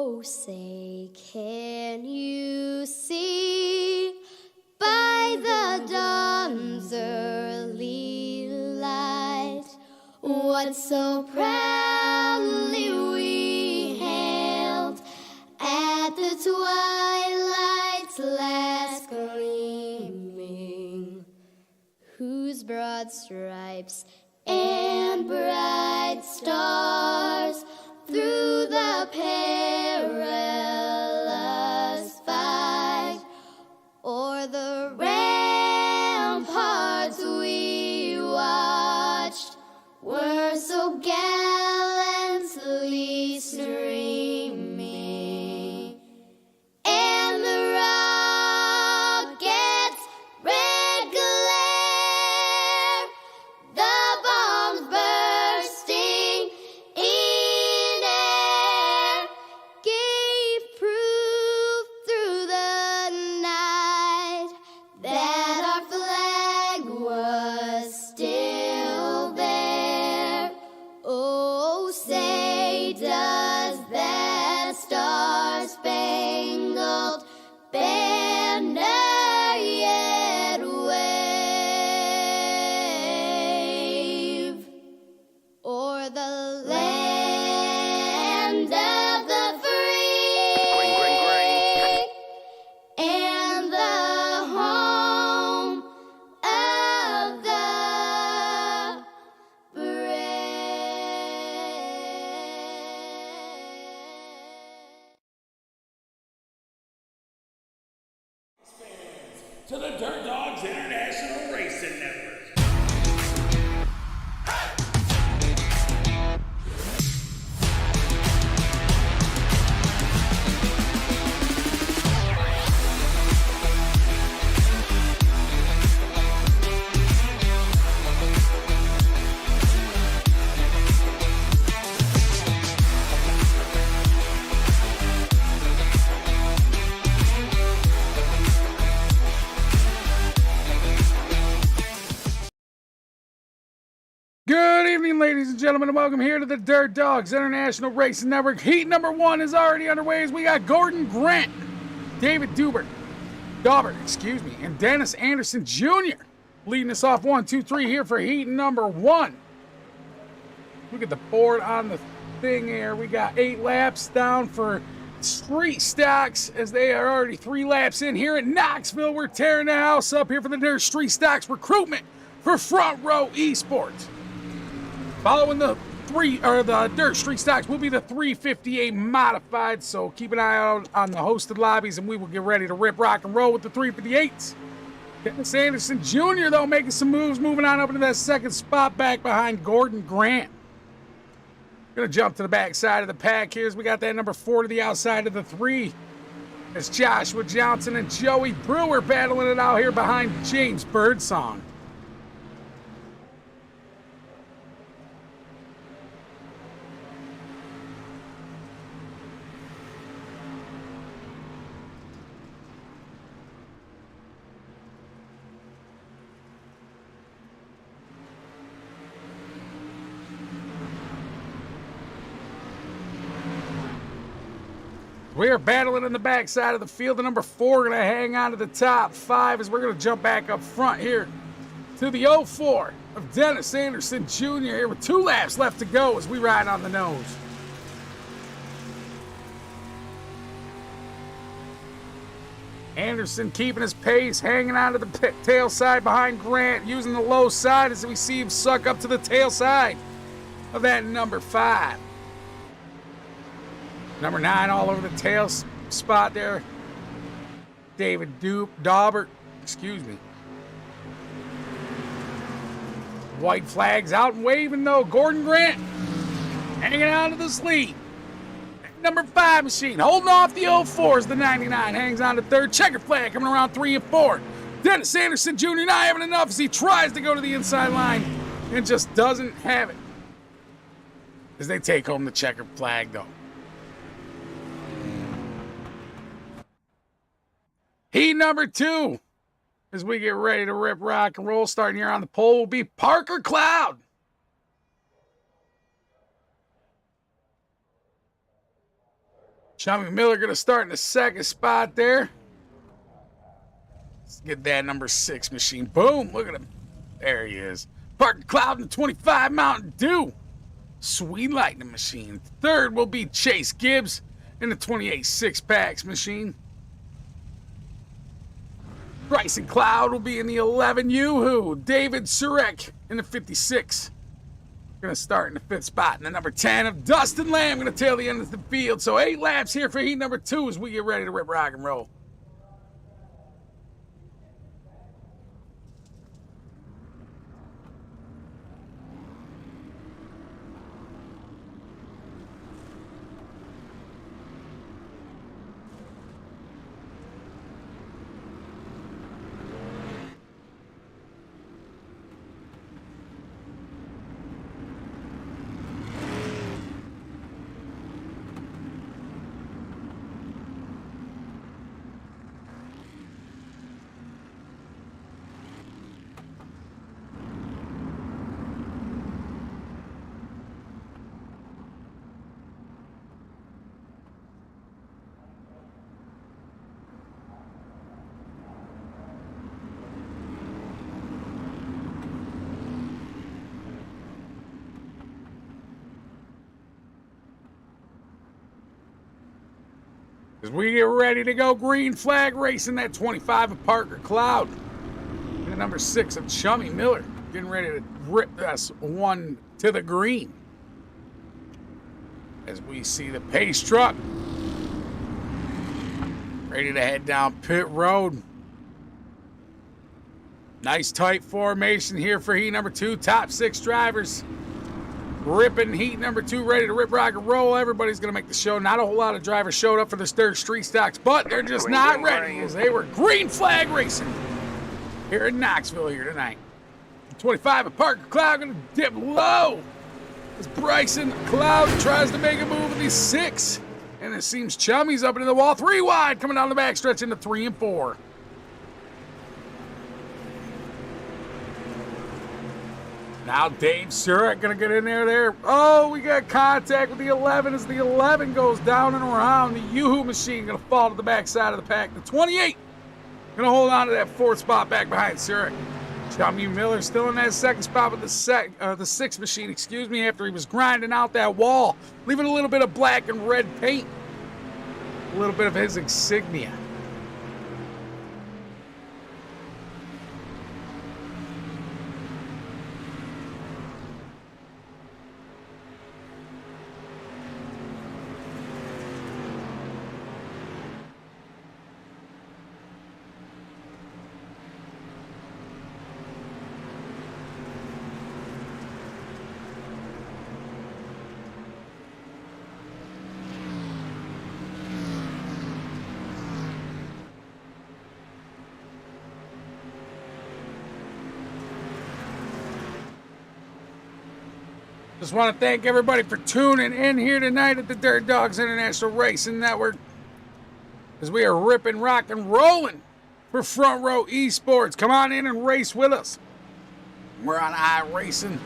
Oh, say, can you see by the dawn's early light what so proudly we hailed at the twilight's last gleaming, whose broad stripes and bright stars through the perilous fight o'er the ramparts we watched were so gallantly streaming, and the rockets' red glare, the bombs bursting in air, gave proof through the night that our flag was still there. Oh, say does that star-spangled banner yet wave o'er the land of the free and the home of the To the Dirt Dogs International Racing Network. Good evening, ladies and gentlemen, and welcome here to the Dirt Dogs International Racing Network. Heat number 1 is already underway as we got Gordon Grant, David Dauber, and Dennis Anderson Jr. leading us off 1, 2, 3 here for heat number 1. Look at the board on the thing here. We got 8 laps down for street stocks as they are already 3 laps in here at Knoxville. We're tearing the house up here for the Dirt Street Stocks recruitment for Front Row Esports. Following the Dirt Street Stocks will be the 358 modified, so keep an eye out on the hosted lobbies and we will get ready to rip, rock, and roll with the 358s. Dennis Anderson Jr., though, making some moves, moving on up into that second spot back behind Gordon Grant. Gonna jump to the back side of the pack here as we got that number 4 to the outside of the 3. It's Joshua Johnson and Joey Brewer battling it out here behind James Birdsong. We are battling in the backside of the field. The number 4 going to hang on to the top 5 as we're going to jump back up front here to the 04 of Dennis Anderson Jr. here with 2 laps left to go as we ride on the nose. Anderson keeping his pace, hanging on to the tail side behind Grant, using the low side as we see him suck up to the tail side of that number 5. Number 9 all over the tail spot there. David Dauber, White flags out and waving though. Gordon Grant hanging on to this lead. Number 5 machine holding off the 04s. The 99 hangs on to 3rd. Checker flag coming around 3 and 4. Dennis Anderson Jr. not having enough as he tries to go to the inside line and just doesn't have it. As they take home the checker flag though. Heat number 2, as we get ready to rip, rock, and roll, starting here on the pole, will be Parker Cloud. Chummy Miller going to start in the second spot there. Let's get that number 6 machine. Boom. Look at him. There he is. Parker Cloud in the 25 Mountain Dew. Sweet Lightning machine. Third will be Chase Gibbs in the 28 six-packs machine. Bryson Cloud will be in the 11 Yoo-Hoo. David Surek in the 56. Going to start in the 5th spot. And the number 10 of Dustin Lamb going to tail the end of the field. So 8 laps here for heat number 2 as we get ready to rip, rock, and roll. As we get ready to go, green flag racing that 25 of Parker Cloud. And the number 6 of Chummy Miller. Getting ready to rip this one to the green. As we see the pace truck. Ready to head down pit road. Nice tight formation here for heat number 2. Top 6 drivers. Ripping heat number 2, ready to rip, rock, and roll. Everybody's going to make the show. Not a whole lot of drivers showed up for this third street stocks, but they're just not ready as they were green flag racing here in Knoxville here tonight. 25 of Parker Cloud going to dip low as Bryson Cloud tries to make a move with these 6. And it seems Chummy's up into the wall. 3 wide coming down the backstretch into 3 and 4. Now Dave Surek going to get in there. Oh, we got contact with the 11 as the 11 goes down and around. The Yoo-Hoo machine going to fall to the backside of the pack. The 28 going to hold on to that 4th spot back behind Surek. Chummy Miller still in that 2nd spot with the 6th machine, after he was grinding out that wall, leaving a little bit of black and red paint. A little bit of his insignia. Just want to thank everybody for tuning in here tonight at the Dirt Dogs International Racing Network as we are ripping, rocking, rolling for Front Row Esports. Come on in and race with us. We're on iRacing,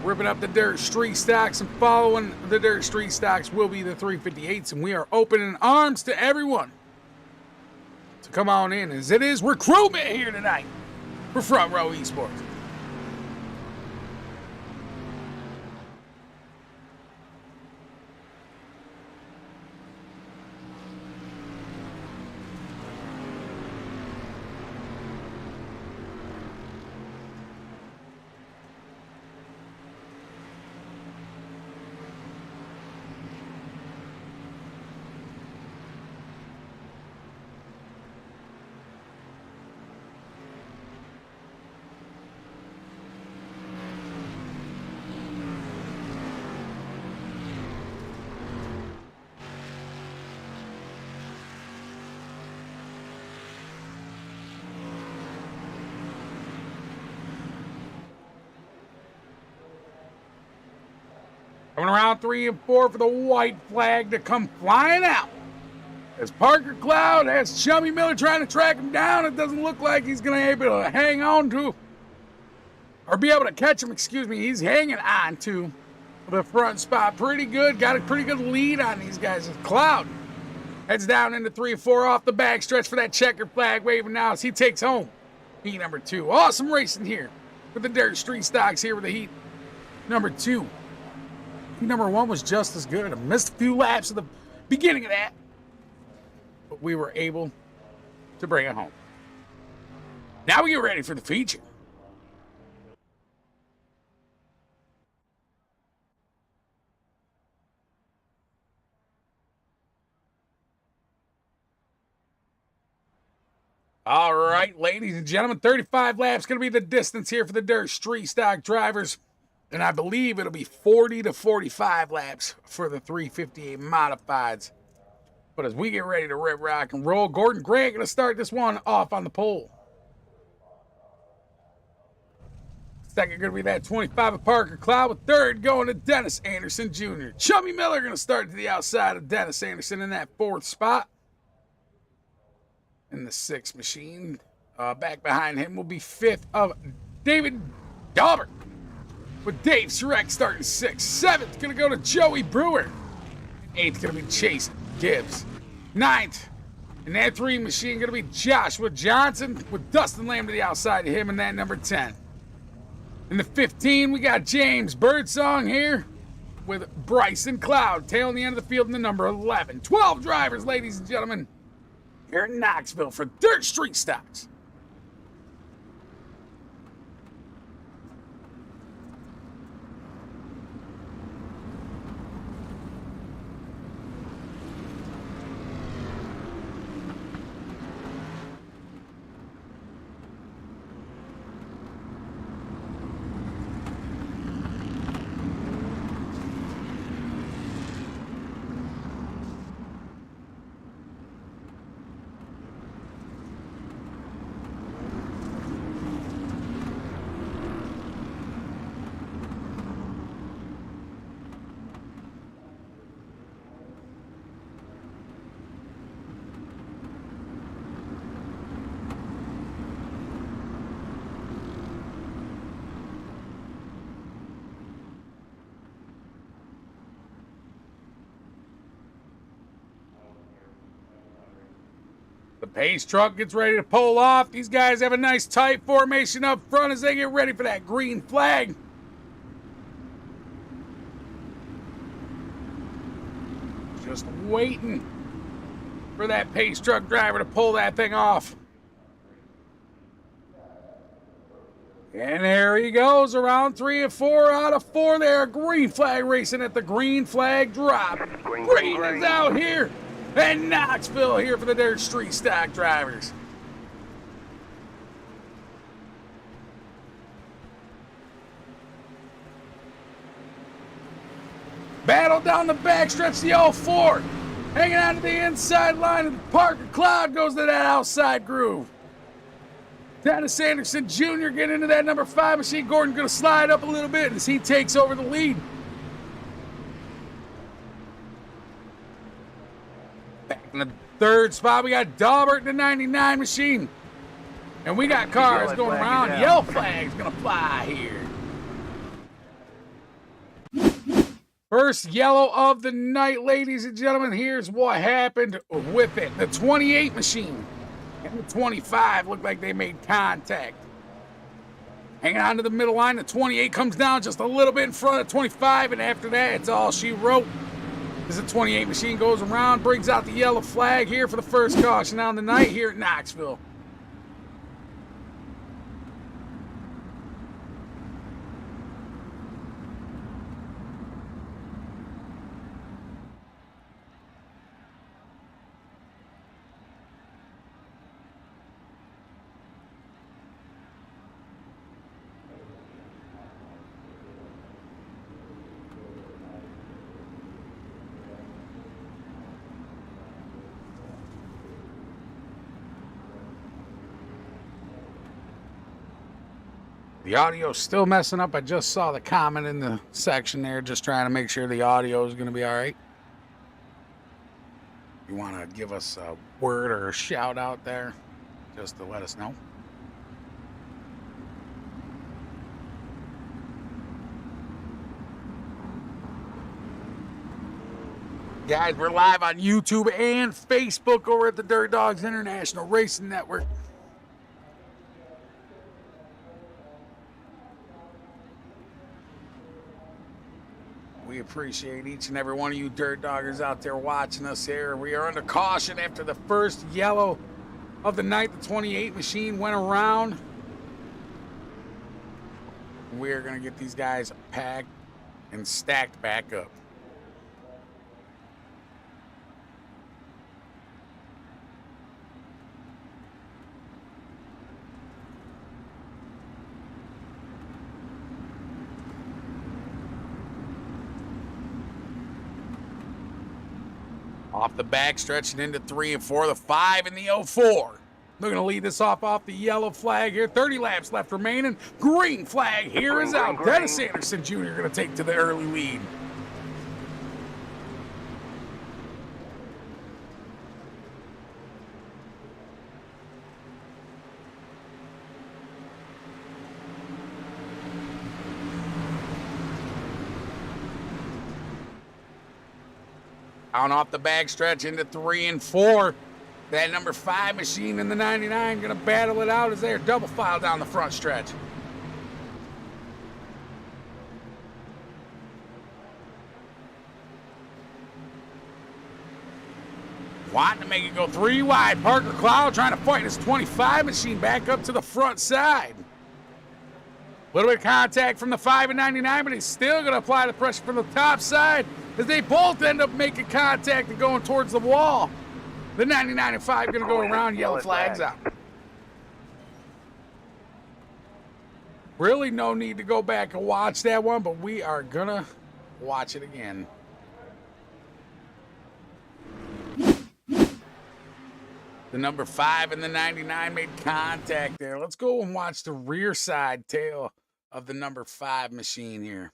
ripping up the dirt street stocks, and following the dirt street stocks will be the 358s, and we are opening arms to everyone. So come on in, as it is recruitment here tonight for Front Row Esports. Coming around 3 and 4 for the white flag to come flying out. As Parker Cloud has Chummy Miller trying to track him down, it doesn't look like he's going to be able to hang on to, or be able to catch him, He's hanging on to The front spot, pretty good. Got a pretty good lead on these guys. Cloud heads down into 3 and 4 off the back stretch for that checker flag waving now as he takes home heat number 2. Awesome racing here with the dirt street stocks here with the heat number 2. Heat number 1 was just as good. I missed a few laps at the beginning of that, but we were able to bring it home. Now we get ready for the feature. All right, ladies and gentlemen, 35 laps going to be the distance here for the dirt street stock drivers. And I believe it'll be 40 to 45 laps for the 358 modifieds. But as we get ready to rip, rock, and roll, Gordon Grant going to start this one off on the pole. Second going to be that 25 of Parker Cloud, with third going to Dennis Anderson Jr. Chubby Miller going to start to the outside of Dennis Anderson in that 4th spot. In the 6th machine, back behind him will be 5th of David Dauber, with Dave Surek starting 6th. 7th going to go to Joey Brewer. 8th going to be Chase Gibbs. 9th, in that 3 machine, going to be Joshua Johnson, with Dustin Lamb to the outside of him in that number 10. In the 15, we got James Birdsong here with Bryson Cloud tailing the end of the field in the number 11. 12 drivers, ladies and gentlemen, here in Knoxville for Dirt Street Stocks. The pace truck gets ready to pull off. These guys have a nice tight formation up front as they get ready for that green flag. Just waiting for that pace truck driver to pull that thing off. And there he goes, around 3 and 4 out of 4 there. Green flag racing at the green flag drop. Green is out here. And Knoxville here for the Dirt Street Stock drivers. Battle down the backstretch, the 04. Hanging on to the inside line, and Parker Cloud goes to that outside groove. Dennis Anderson Jr. getting into that number 5 machine. Gordon going to slide up a little bit as he takes over the lead. Back in the 3rd spot, we got Daubert in the 99 machine. And we got cars going around. Yellow flag's going to fly here. First yellow of the night, ladies and gentlemen. Here's what happened with it. The 28 machine and the 25 looked like they made contact. Hanging on to the middle line, the 28 comes down just a little bit in front of 25, and after that, it's all she wrote. As the 28 machine goes around, brings out the yellow flag here for the first caution on the night here at Knoxville. The audio's still messing up. I just saw the comment in the section there, just trying to make sure the audio is going to be all right. You want to give us a word or a shout out there just to let us know? Guys, we're live on YouTube and Facebook over at the Dirt Dogs International Racing Network. We appreciate each and every one of you Dirt Doggers out there watching us here. We are under caution after the first yellow of the night. The 28 machine went around. We are going to get these guys packed and stacked back up. Off the back, stretching into 3 and 4, the 5 and the 04. They're going to lead this off the yellow flag here. 30 laps left remaining. Green flag here is out. Dennis Anderson Jr. going to take to the early lead. On off the back stretch into 3 and 4. That number 5 machine in the 99 going to battle it out as they're double file down the front stretch. Wanting to make it go 3 wide. Parker Cloud trying to fight his 25 machine back up to the front side. A little bit of contact from the 5 and 99, but he's still going to apply the pressure from the top side as they both end up making contact and going towards the wall. The 99 and 5 going to go around, yellow flags out. Really no need to go back and watch that one, but we are going to watch it again. The number 5 and the 99 made contact there. Let's go and watch the rear side tail of the number 5 machine here.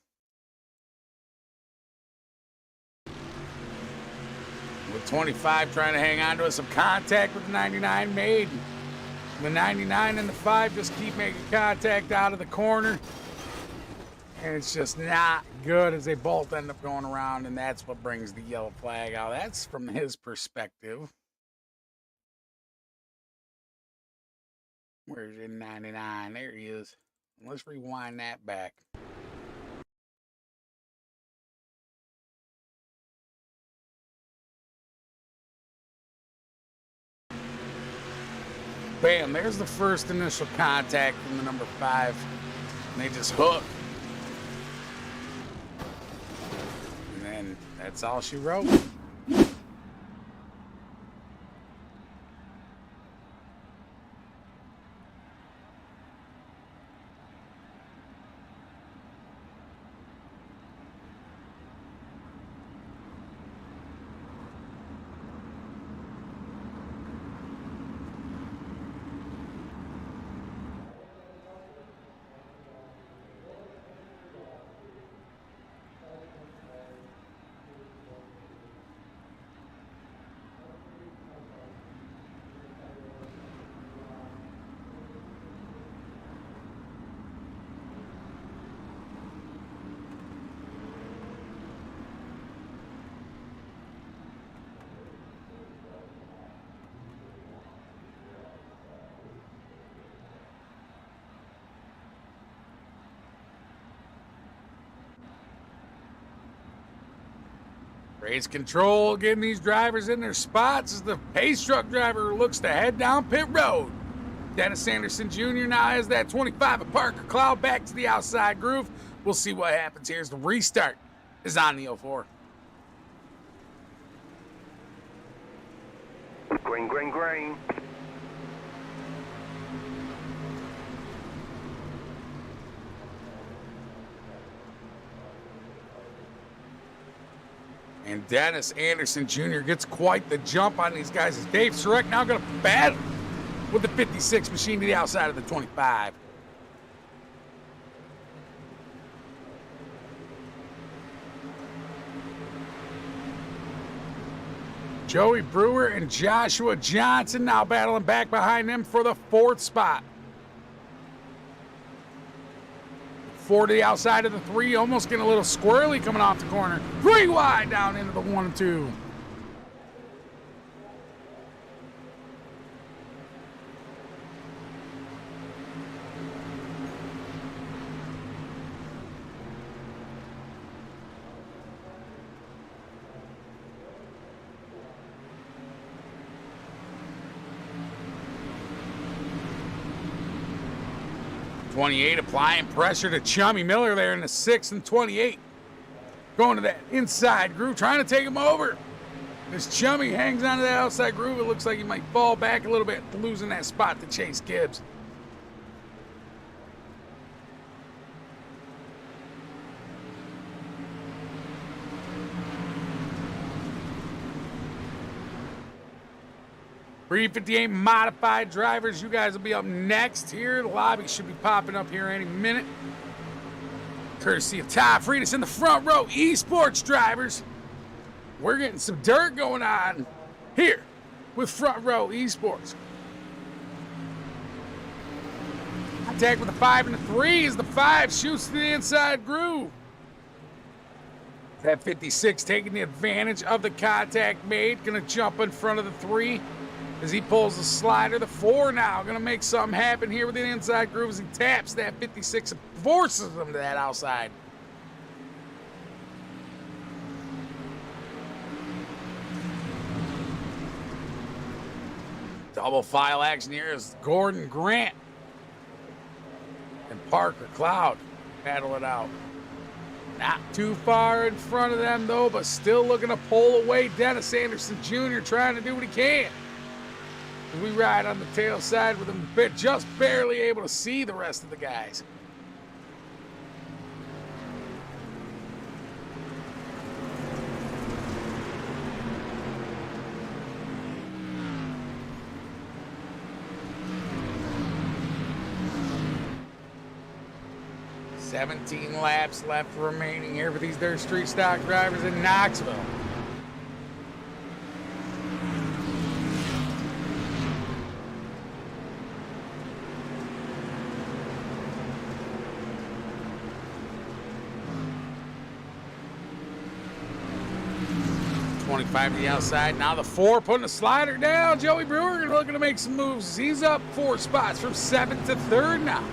With 25 trying to hang on to us, some contact with the 99 made. The 99 and the 5 just keep making contact out of the corner. And it's just not good as they both end up going around, and that's what brings the yellow flag out. That's from his perspective. Where's your 99? There he is. Let's rewind that back. Bam, there's the first initial contact from the number 5. And they just hook. And then that's all she wrote. Race control, getting these drivers in their spots as the pace truck driver looks to head down pit road. Dennis Anderson Jr. now has that 25 of Parker Cloud back to the outside groove. We'll see what happens here as the restart is on the 04. Green, green, green. And Dennis Anderson Jr. gets quite the jump on these guys. As Dave Surek now going to battle with the 56 machine to the outside of the 25. Joey Brewer and Joshua Johnson now battling back behind them for the 4th spot. 4 to the outside of the 3, almost getting a little squirrely coming off the corner. 3 wide down into the 1 and 2. 28 applying pressure to Chummy Miller there in the 6 and 28. Going to that inside groove, trying to take him over. As Chummy hangs onto that outside groove, it looks like he might fall back a little bit, losing that spot to Chase Gibbs. .358 modified drivers, you guys will be up next here. The lobby should be popping up here any minute. Courtesy of Todd Freitas in the front row, Esports drivers. We're getting some dirt going on here with front row Esports. Contact with the 5 and the 3 as the 5 shoots to the inside groove. That 56 taking the advantage of the contact made. Gonna jump in front of the 3 as he pulls the slider. The 4 now gonna make something happen here with the inside groove as he taps that 56 and forces him to that outside. Double file action here is Gordon Grant and Parker Cloud battle it out. Not too far in front of them though, but still looking to pull away. Dennis Anderson Jr. trying to do what he can. As we ride on the tail side with him just barely able to see the rest of the guys. $17 laps left remaining here for these dirt street stock drivers in Knoxville. .25 to the outside. Now the 4 putting a slider down. Joey Brewer looking to make some moves. He's up 4 spots from 7th to 3rd now.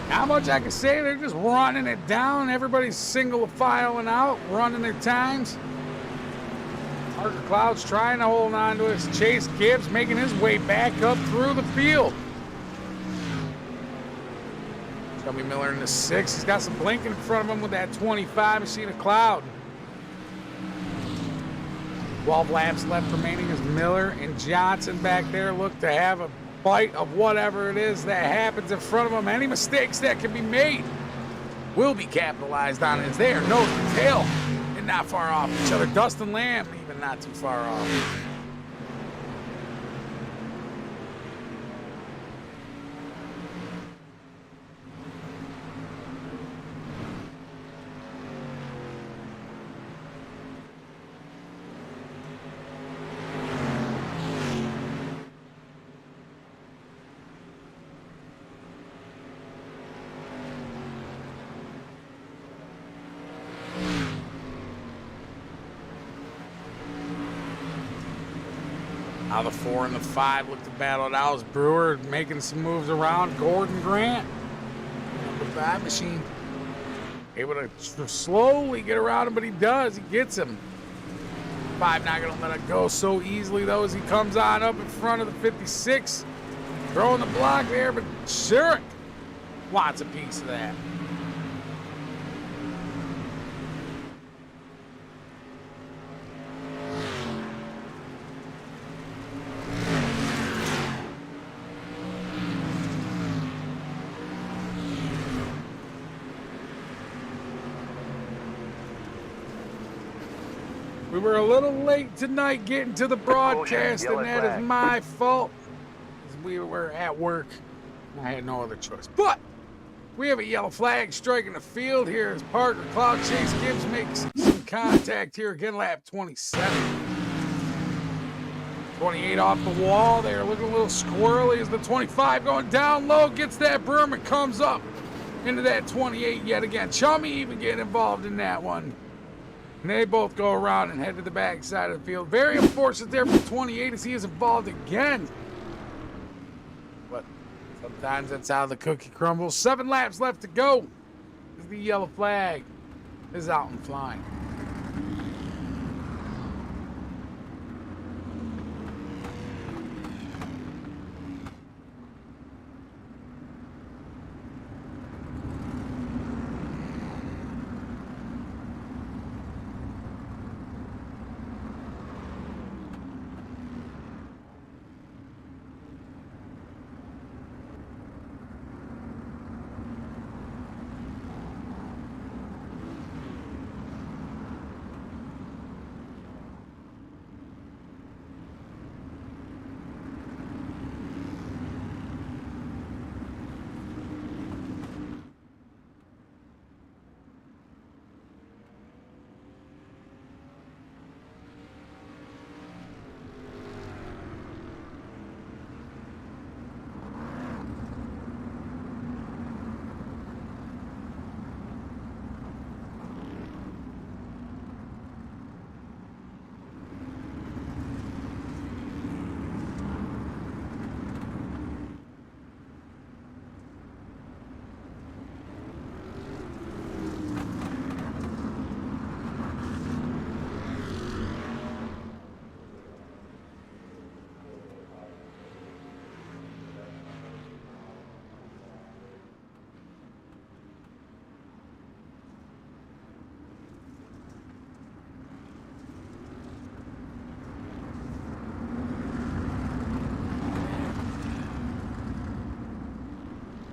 Not much I can say. They're just running it down. Everybody's single filing out, running their times. Parker Cloud's trying to hold on to it. Chase Gibbs making his way back up through the field. Chummy Miller in the 6. He's got some blinking in front of him with that 25 machine of Cloud. 12 laps left remaining as Miller and Johnson back there look to have a bite of whatever it is that happens in front of them. Any mistakes that can be made will be capitalized on as they are nose to tail and not far off each other. Dustin Lamb even not too far off. Now the 4 and the 5 look to battle it out as Brewer making some moves around. Gordon Grant, number 5 machine, able to slowly get around him, but he does. He gets him. 5 not going to let it go so easily, though, as he comes on up in front of the 56. Throwing the block there, but Shurik wants a piece of that. We were a little late tonight getting to the broadcast, and that is my fault. We were at work. I had no other choice. But we have a yellow flag striking the field here as Parker Cloud Chase Gibbs makes some contact here again, lap 27. 28 off the wall there, looking a little squirrely as the 25 going down low, gets that berm and comes up into that 28 yet again. Chummy even getting involved in that one. And they both go around and head to the back side of the field. Very unfortunate there for the 28 as he is involved again. But sometimes that's how the cookie crumbles. 7 laps left to go as the yellow flag is out and flying.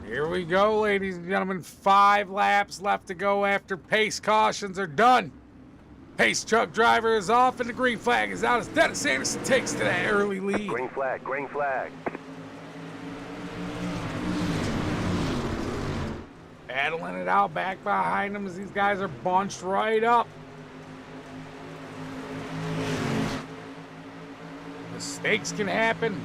Here we go, ladies and gentlemen. 5 laps left to go after pace cautions are done. Pace truck driver is off and the green flag is out as Dennis Anderson takes to that early lead. Green flag, green flag. Battling it out back behind them as these guys are bunched right up. Mistakes can happen.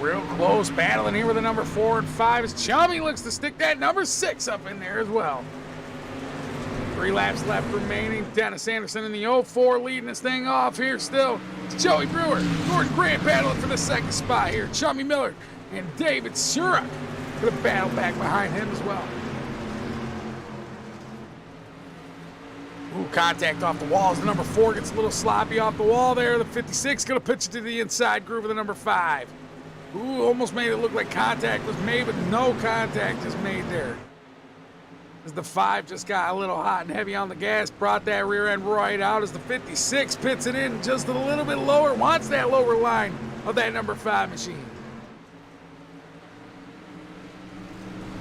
Real close battling here with the number 4 and 5 as Chummy looks to stick that number 6 up in there as well. 3 laps left remaining. Dennis Anderson in the 04 leading this thing off here still. It's Joey Brewer, Gordon Grant battling for the 2nd spot here. Chummy Miller and David Surek for the battle back behind him as well. Ooh, contact off the wall as the number 4 gets a little sloppy off the wall there. The 56 gonna pitch it to the inside groove of the number 5. Ooh, almost made it look like contact was made, but no contact is made there. As the 5 just got a little hot and heavy on the gas, brought that rear end right out as the 56 pits it in just a little bit lower, wants that lower line of that number 5 machine.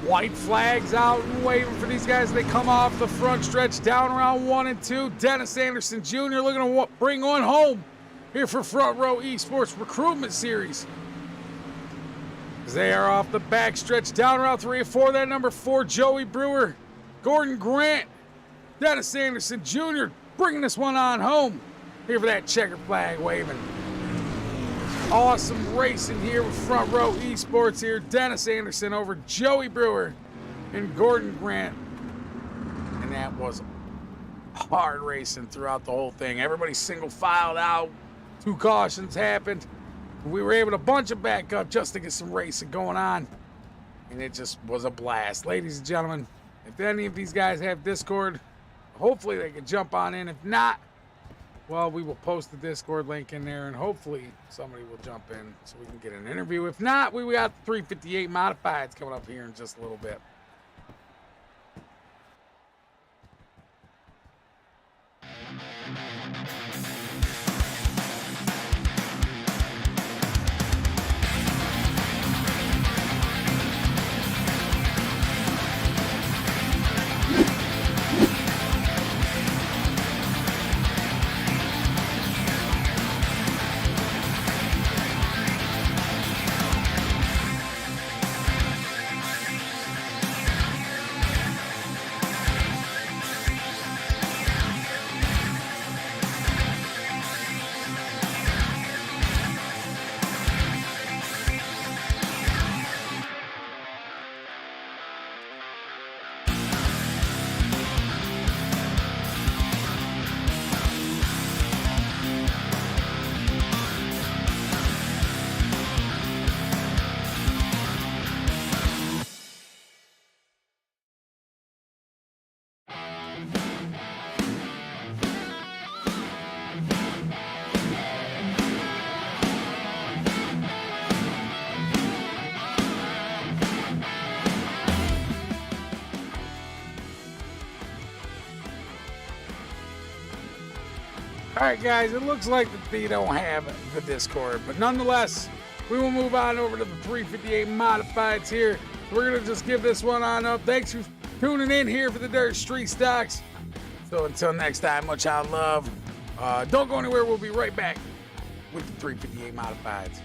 White flags out and waving for these guys. They come off the front stretch down around 1 and 2. Dennis Anderson Jr. looking to bring one home here for Front Row Esports Recruitment Series. As they are off the back stretch down around 3 and 4. That number 4, Joey Brewer, Gordon Grant, Dennis Anderson Jr. bringing this one on home here for that checker flag waving. Awesome racing here with Front Row Esports here. Dennis Anderson over Joey Brewer and Gordon Grant. And that was hard racing throughout the whole thing. Everybody single filed out. 2 cautions happened. We were able to bunch them back up just to get some racing going on. And it just was a blast. Ladies and gentlemen, if any of these guys have Discord, hopefully they can jump on in. If not, well, we will post the Discord link in there and hopefully somebody will jump in so we can get an interview. If not, we got the 358 Modifieds coming up here in just a little bit. All right, guys, it looks like that they don't have the Discord, but nonetheless, we will move on over to the 358 Modifieds here. We're going to just give this one on up. Thanks for tuning in here for the Dirt Street Stocks. So until next time, much out love. Don't go anywhere. We'll be right back with the 358 Modifieds.